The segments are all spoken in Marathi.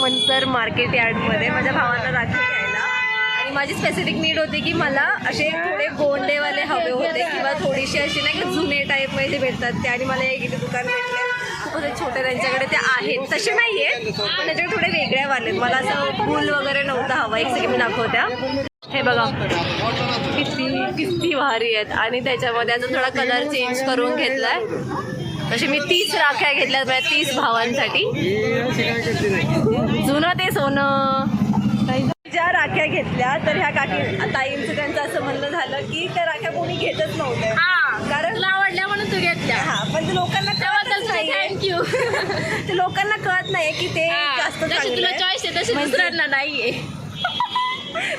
मंचर मार्केट यार्डमध्ये माझ्या भावाला राखी घ्यायला. आणि माझी स्पेसिफिक नीड होती की मला असे थोडे गोंडेवाले हवे होते किंवा थोडीशी अशी नाही का जुने टाईपमध्ये जे भेटतात ते. आणि मला एक इथे दुकान भेटले खूपच छोटे, त्यांच्याकडे ते आहेत तसे नाही आहेत पण त्याच्याकडे थोडे वेगळ्यावाले. मला असं फुल वगैरे नव्हता हवा. एक सेकंड दाखवत्या. हे बघा किती भारी आहेत. आणि त्याच्यामध्ये अजून थोडा कलर चेंज करून घेतलाय. तसे मी 30 राख्या घेतल्यात माझ्या 30 भावांसाठी. जुनं ते सोनं. ज्या राख्या घेतल्या तर ह्या काकी ताईंचं त्यांचं असं म्हणणं झालं की त्या राख्या कोणी घेतच नव्हत्या. कारण आवडल्या म्हणून तू घेतल्या. हा पण ते लोकांना कळतच नाही. थँक्यू. ते लोकांना कळत नाही की ते जास्त तुला चॉईस आहे तशी दुसऱ्यांना नाहीये.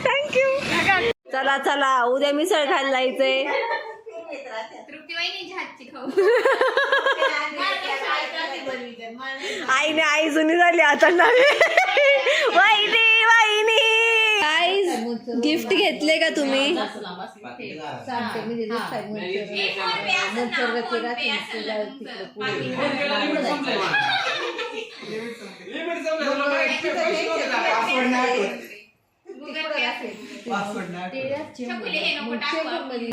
थँक्यू. चला चला उद्या मिसळ खायला जायचंय. आईने आई जुनी झाली आता नवी. वाहिनी वाहिनी काय गिफ्ट घेतले का तुम्ही?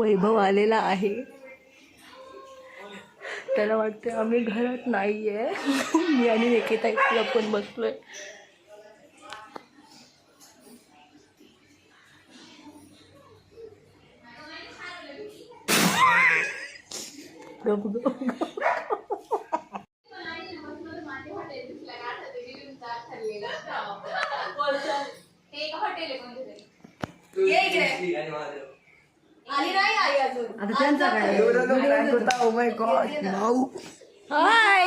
वैभव आलेला आहे. त्याला वाटते आम्ही घरात नाहीये. मी आणि निकिता इकडं पण बसलोय. आता त्यांचा काय? Oh my God now. हाय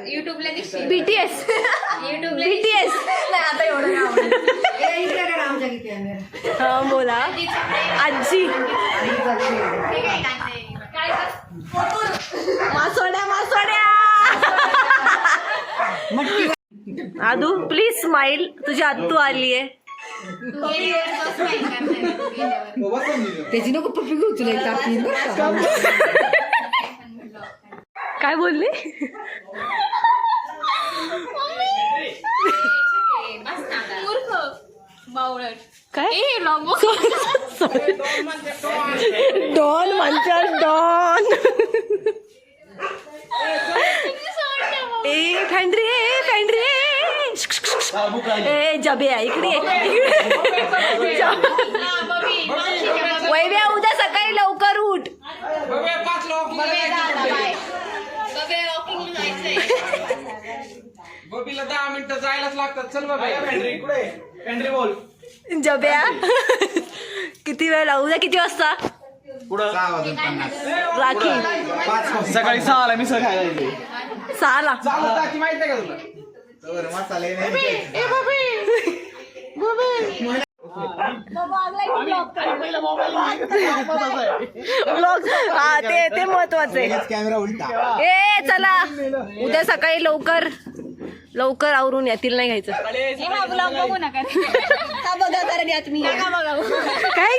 युट्यूबला बीटीएस. बीटीएस आता एवढं हा बोला आजी. मासोड्या मासोड्या. आदू प्लीज स्माइल. तुझी आत्तू आली आहे. त्याची नको पप्पी घेऊ तुला. काय बोलली? काय डॉन म्हणतात डॉन. ए फॅन्ड्री फॅन्ड्री. ए जबे इकडे. वैभ्या उद्या सकाळी लवकर उठ. बबीला 10 मिनिटं जायलाच लागतात. चल बाबा पेंड्री बोल. जब्या किती वेळ लावू? उद्या किती वाजता? पुढं 6:50. सकाळी 6ला मिसळ खायला जायचे. 6ला की माहित नाही का तुला? ब्लॉग हा ते महत्वाचं आहे. कॅमेरा उलटा. ए चला उद्या सकाळी लवकर लवकर आवरून यातील नाही घ्यायचं. काय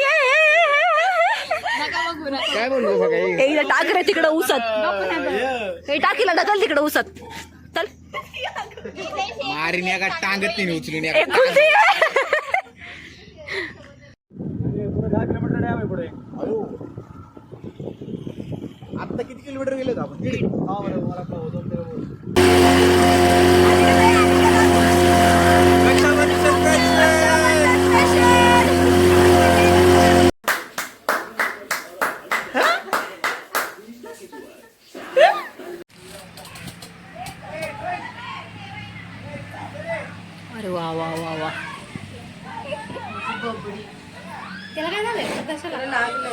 काय बोलतो सगळे? एकदा टाक रे तिकडं उसत. हे टाकीला ढकल तिकडं उसत. चल मारीन एका टांगत नाही उचलून. एकुलती आता किती किलोमीटर गेलो आपण? अरे वा वा वा वा. त्याला काय झालंय? कशाला लागलं?